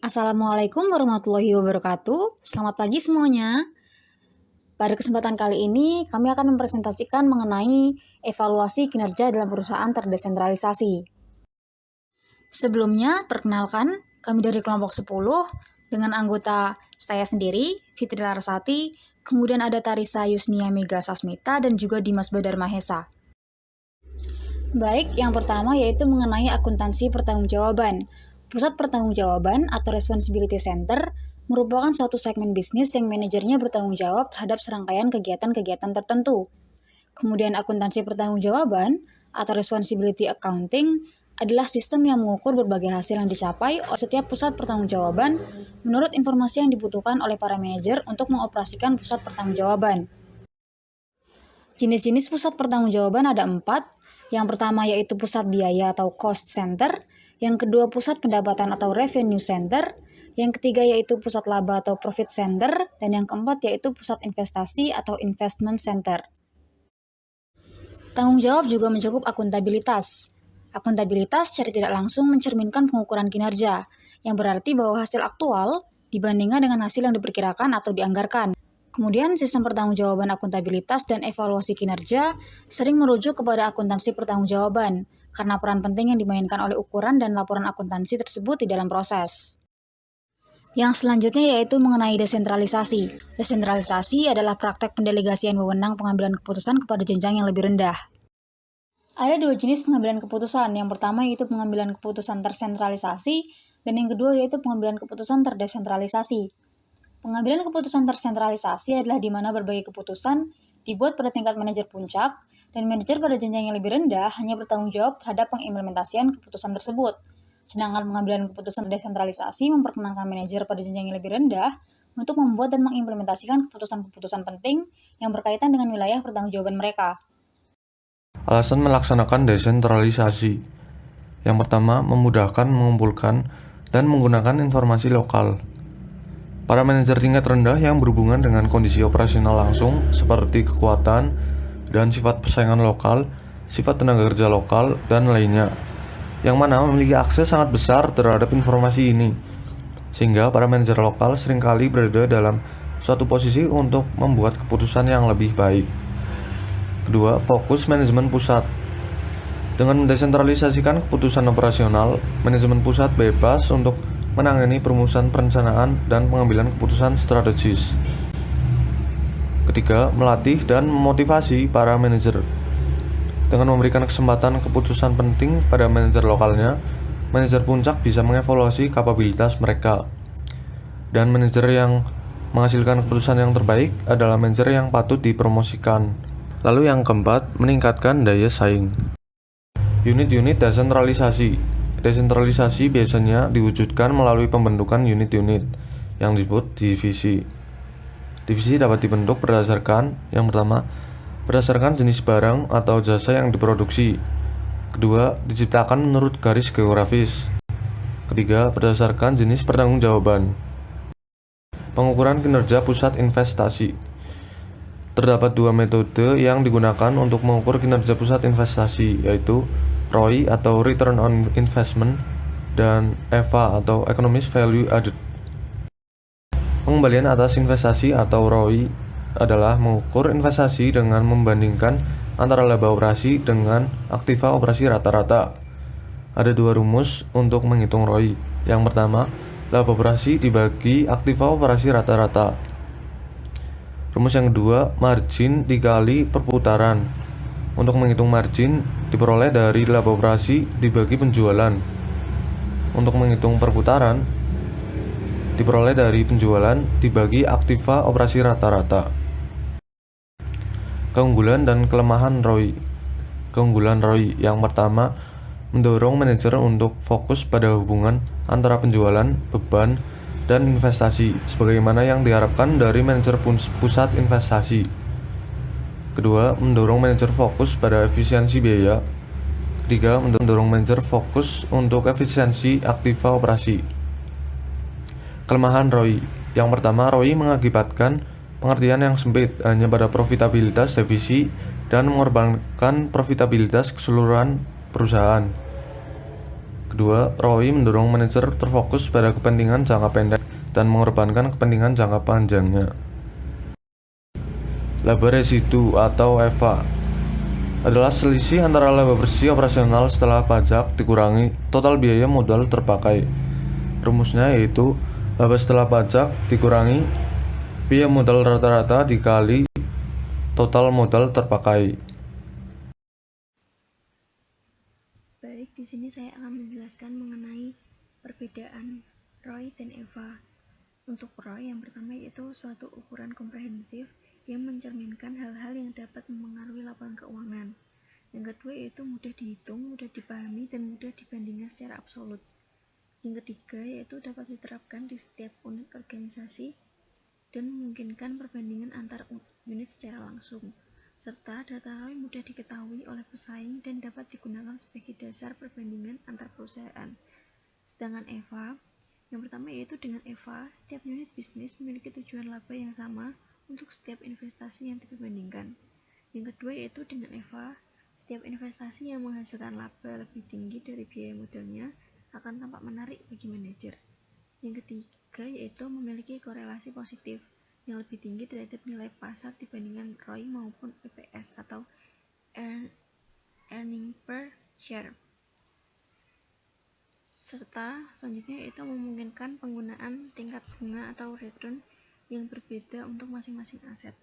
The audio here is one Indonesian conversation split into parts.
Assalamualaikum warahmatullahi wabarakatuh. Selamat pagi semuanya. Pada kesempatan kali ini, kami akan mempresentasikan mengenai evaluasi kinerja dalam perusahaan terdesentralisasi. Sebelumnya, perkenalkan, kami dari kelompok 10 dengan anggota saya sendiri, Fitri Larasati, kemudian ada Tarisa Yusnia Mega Sasmita, dan juga Dimas Badar Mahesa. Baik, yang pertama yaitu mengenai akuntansi pertanggungjawaban. Pusat Pertanggungjawaban atau Responsibility Center merupakan suatu segmen bisnis yang manajernya bertanggung jawab terhadap serangkaian kegiatan-kegiatan tertentu. Kemudian akuntansi pertanggungjawaban atau Responsibility Accounting adalah sistem yang mengukur berbagai hasil yang dicapai oleh setiap pusat pertanggungjawaban menurut informasi yang dibutuhkan oleh para manajer untuk mengoperasikan pusat pertanggungjawaban. Jenis-jenis pusat pertanggungjawaban ada 4. Yang pertama yaitu pusat biaya atau cost center, yang kedua pusat pendapatan atau revenue center, yang ketiga yaitu pusat laba atau profit center, dan yang keempat yaitu pusat investasi atau investment center. Tanggung jawab juga mencakup akuntabilitas. Akuntabilitas secara tidak langsung mencerminkan pengukuran kinerja, yang berarti bahwa hasil aktual dibandingkan dengan hasil yang diperkirakan atau dianggarkan. Kemudian, sistem pertanggungjawaban akuntabilitas dan evaluasi kinerja sering merujuk kepada akuntansi pertanggungjawaban, karena peran penting yang dimainkan oleh ukuran dan laporan akuntansi tersebut di dalam proses. Yang selanjutnya yaitu mengenai desentralisasi. Desentralisasi adalah praktek pendelegasian wewenang pengambilan keputusan kepada jenjang yang lebih rendah. Ada 2 jenis pengambilan keputusan. Yang pertama yaitu pengambilan keputusan tersentralisasi, dan yang kedua yaitu pengambilan keputusan terdesentralisasi. Pengambilan keputusan tersentralisasi adalah di mana berbagai keputusan dibuat pada tingkat manajer puncak, dan manajer pada jenjang yang lebih rendah hanya bertanggung jawab terhadap pengimplementasian keputusan tersebut. Sedangkan pengambilan keputusan desentralisasi memperkenankan manajer pada jenjang yang lebih rendah untuk membuat dan mengimplementasikan keputusan-keputusan penting yang berkaitan dengan wilayah pertanggungjawaban mereka. Alasan melaksanakan desentralisasi. Yang pertama, memudahkan mengumpulkan dan menggunakan informasi lokal. Para manajer tingkat rendah yang berhubungan dengan kondisi operasional langsung seperti kekuatan dan sifat persaingan lokal, sifat tenaga kerja lokal, dan lainnya, yang mana memiliki akses sangat besar terhadap informasi ini, sehingga para manajer lokal seringkali berada dalam suatu posisi untuk membuat keputusan yang lebih baik. Kedua, fokus manajemen pusat. Dengan mendesentralisasikan keputusan operasional, manajemen pusat bebas untuk menangani perumusan perencanaan dan pengambilan keputusan strategis. Ketiga, melatih dan memotivasi para manajer. Dengan memberikan kesempatan keputusan penting pada manajer lokalnya, manajer puncak bisa mengevaluasi kapabilitas mereka. Dan manajer yang menghasilkan keputusan yang terbaik adalah manajer yang patut dipromosikan. Lalu yang keempat, meningkatkan daya saing. Unit-unit desentralisasi. Desentralisasi biasanya diwujudkan melalui pembentukan unit-unit yang disebut divisi. Divisi dapat dibentuk berdasarkan, yang pertama, berdasarkan jenis barang atau jasa yang diproduksi. Kedua, diciptakan menurut garis geografis. Ketiga, berdasarkan jenis pertanggungjawaban. Pengukuran kinerja pusat investasi. Terdapat 2 metode yang digunakan untuk mengukur kinerja pusat investasi, yaitu ROI atau Return on Investment dan EVA atau Economic Value Added. Pengembalian atas investasi atau ROI adalah mengukur investasi dengan membandingkan antara laba operasi dengan aktiva operasi rata-rata. Ada 2 rumus untuk menghitung ROI. Yang pertama, laba operasi dibagi aktiva operasi rata-rata. Rumus yang kedua, margin dikali perputaran. Untuk menghitung margin diperoleh dari laba operasi dibagi penjualan. Untuk menghitung perputaran diperoleh dari penjualan dibagi aktiva operasi rata-rata. Keunggulan dan kelemahan ROI. Keunggulan ROI yang pertama, mendorong manajer untuk fokus pada hubungan antara penjualan, beban, dan investasi sebagaimana yang diharapkan dari manajer pusat investasi. Kedua, mendorong manajer fokus pada efisiensi biaya. Ketiga, mendorong manajer fokus untuk efisiensi aktiva operasi. Kelemahan ROI. Yang pertama, ROI mengakibatkan pengertian yang sempit hanya pada profitabilitas divisi dan mengorbankan profitabilitas keseluruhan perusahaan. Kedua, ROI mendorong manajer terfokus pada kepentingan jangka pendek dan mengorbankan kepentingan jangka panjangnya. Laba residu atau EVA adalah selisih antara laba bersih operasional setelah pajak dikurangi total biaya modal terpakai. Rumusnya yaitu laba setelah pajak dikurangi biaya modal rata-rata dikali total modal terpakai. Baik, di sini saya akan menjelaskan mengenai perbedaan ROI dan EVA. Untuk ROI yang pertama yaitu suatu ukuran komprehensif yang mencerminkan hal-hal yang dapat mempengaruhi laporan keuangan. Yang kedua yaitu mudah dihitung, mudah dipahami, dan mudah dibandingkan secara absolut. Yang ketiga yaitu dapat diterapkan di setiap unit organisasi dan memungkinkan perbandingan antar unit secara langsung, serta data ROI mudah diketahui oleh pesaing dan dapat digunakan sebagai dasar perbandingan antar perusahaan. Sedangkan EVA, yang pertama yaitu dengan EVA, setiap unit bisnis memiliki tujuan laba yang sama untuk setiap investasi yang diperbandingkan. Yang kedua yaitu dengan EVA, setiap investasi yang menghasilkan laba lebih tinggi dari biaya modalnya akan tampak menarik bagi manajer. Yang ketiga yaitu memiliki korelasi positif yang lebih tinggi terhadap nilai pasar dibandingkan ROI maupun EPS atau earning per share. Serta selanjutnya yaitu memungkinkan penggunaan tingkat bunga atau return yang berbeda untuk masing-masing aset.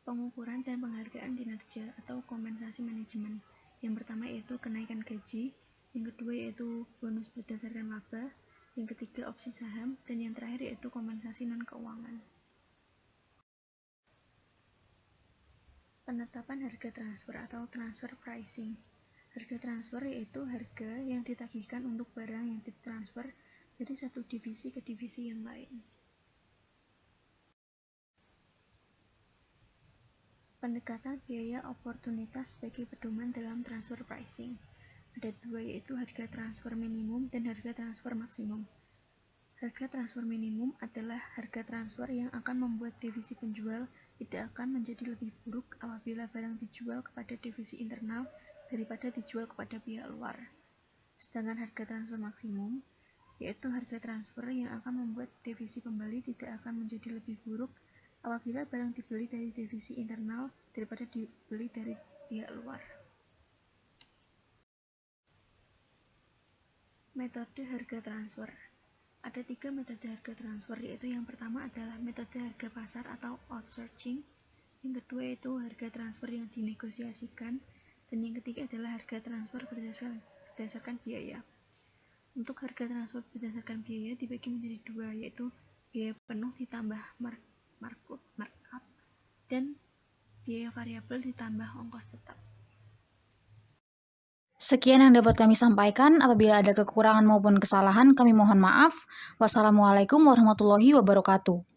Pengukuran dan penghargaan kinerja atau kompensasi manajemen. Yang pertama yaitu kenaikan gaji, yang kedua yaitu bonus berdasarkan laba, yang ketiga opsi saham, dan yang terakhir yaitu kompensasi non-keuangan. Penetapan harga transfer atau transfer pricing. Harga transfer yaitu harga yang ditagihkan untuk barang yang ditransfer dari satu divisi ke divisi yang lain. Pendekatan biaya oportunitas sebagai pedoman dalam transfer pricing. Ada dua yaitu harga transfer minimum dan harga transfer maksimum. Harga transfer minimum adalah harga transfer yang akan membuat divisi penjual tidak akan menjadi lebih buruk apabila barang dijual kepada divisi internal daripada dijual kepada pihak luar. Sedangkan harga transfer maksimum yaitu harga transfer yang akan membuat divisi pembeli tidak akan menjadi lebih buruk apabila barang dibeli dari divisi internal daripada dibeli dari pihak luar. Metode harga transfer. Ada 3 metode harga transfer, yaitu yang pertama adalah metode harga pasar atau outsourcing, yang kedua yaitu harga transfer yang dinegosiasikan, dan yang ketiga adalah harga transfer berdasarkan biaya. Untuk harga transfer berdasarkan biaya dibagi menjadi dua, yaitu biaya penuh ditambah markup dan biaya variabel ditambah ongkos tetap. Sekian yang dapat kami sampaikan. Apabila ada kekurangan maupun kesalahan, kami mohon maaf. Wassalamualaikum warahmatullahi wabarakatuh.